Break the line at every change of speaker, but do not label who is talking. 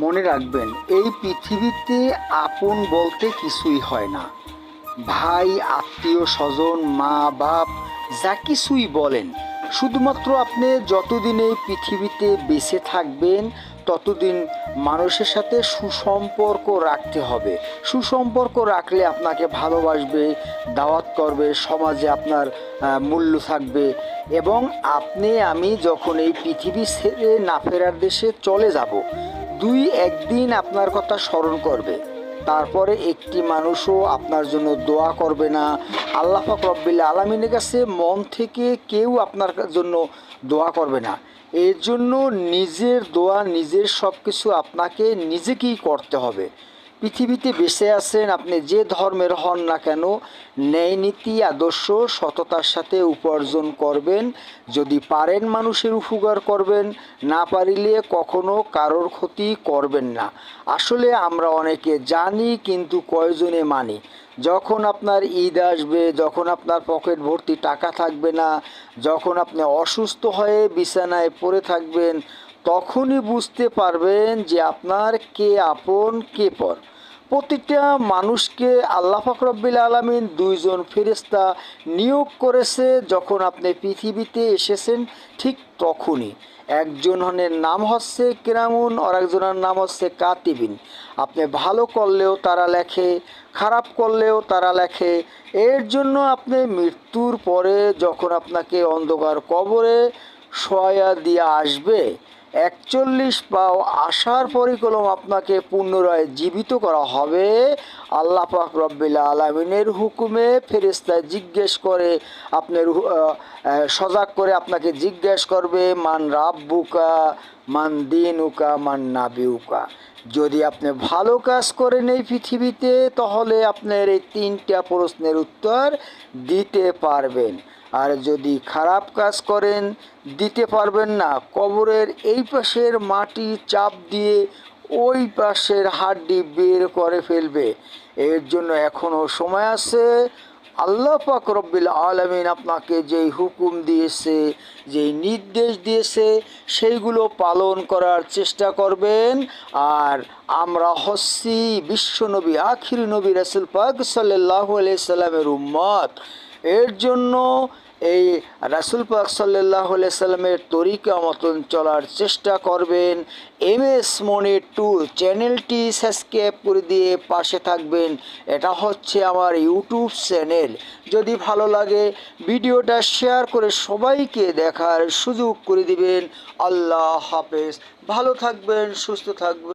মনে রাখবেন, এই পৃথিবীতে আপন বলতে কিছুই হয় না। ভাই, আত্মীয় স্বজন, মা বাপ, যা কিছুই বলেন, শুধুমাত্র আপনি যতদিন এই পৃথিবীতে বেঁচে থাকবেন ততদিন মানুষের সাথে সুসম্পর্ক রাখতে হবে। সুসম্পর্ক রাখলে আপনাকে ভালোবাসবে, দাওয়াত করবে, সমাজে আপনার মূল্য থাকবে। এবং আপনি আমি যখন এই পৃথিবী ছেড়ে না ফেরার দেশে চলে যাব, দুই একদিন আপনার কথা স্মরণ করবে, তারপরে একটি মানুষও আপনার জন্য দোয়া করবে না। আল্লাহ পাক রব্বিল আলামিনের কাছে মন থেকে কেউ আপনার জন্য দোয়া করবে না। এর জন্য নিজের দোয়া, নিজের সব কিছু আপনাকে নিজেকেই করতে হবে। পৃথিবীতে বেঁচে আছেন, আপনি যে ধর্মের হন না কেন, ন্যায় নীতি আদর্শ সততার সাথে উপার্জন করবেন। যদি পারেন মানুষের উপকার করবেন, না পারিলে কখনো কারোর ক্ষতি করবেন না। আসলে আমরা অনেকে জানি কিন্তু কয়জনে মানি। যখন আপনার ঈদ আসবে, যখন আপনার পকেট ভর্তি টাকা থাকবে না, যখন আপনি অসুস্থ হয়ে বিছানায় পড়ে থাকবেন, তখনই বুঝতে পারবেন যে আপনার কে আপন কে পর। প্রতিটা মানুষকে আল্লাহ পাক রব্বিল আলামিন দুইজন ফেরেশতা নিয়োগ করেছে যখন আপনি পৃথিবীতে এসেছেন, ঠিক তখনই। একজনের নাম হচ্ছে কিরামুন, আর একজনের নাম হচ্ছে কাতিবিন। আপনি ভালো করলেও তারা লেখে, খারাপ করলেও তারা লেখে। এর জন্য আপনি মৃত্যুর পরে যখন আপনাকে অন্ধকার কবরে শোয়া দিয়ে আসবে, ৪১ পাও আসার পরই কলম আপনাকে পুনরায় জীবিত করা হবে। আল্লাহ পাক রব্বিল আলামিনের হুকুমে ফেরেশতায় জিজ্ঞেস করে, আপনার সজাগ করে আপনাকে জিজ্ঞেস করবে, মান রাব্বুকা, মান দিনুকা, মান নাবিউকা। যদি আপনি ভালো কাজ করেন এই পৃথিবীতে, তাহলে আপনার এই ৩টা প্রশ্নের উত্তর দিতে পারবেন। আর যদি খারাপ কাজ করেন, দিতে পারবেন না। কবরের এই পাশের মাটি চাপ দিয়ে ওই পাশের হাড্ডি বের করে ফেলবে। এর জন্য এখনও সময় আছে। আল্লাহ পাক রব্বিল আলামিন আপনাকে যেই হুকুম দিয়েছে, যেই নির্দেশ দিয়েছে, সেইগুলো পালন করার চেষ্টা করবেন। আর আমরা হচ্ছি বিশ্বনবী, আখির নবী রাসূল পাক সাল্লাল্লাহু আলাইহি সাল্লামের উম্মত। এর জন্য এই রাসূল পাক সাল্লাল্লাহু আলাইহি সাল্লামের তরিকা মতন চলার চেষ্টা করবেন। MS মনি 2 চ্যানেলটি সাবস্ক্রাইব করে দিয়ে পাশে থাকবেন। এটা হচ্ছে আমার ইউটিউব চ্যানেল। যদি ভালো লাগে ভিডিওটা শেয়ার করে সবাইকে দেখার সুযোগ করে দিবেন। আল্লাহ হাফেজ। ভালো থাকবেন, সুস্থ থাকবেন।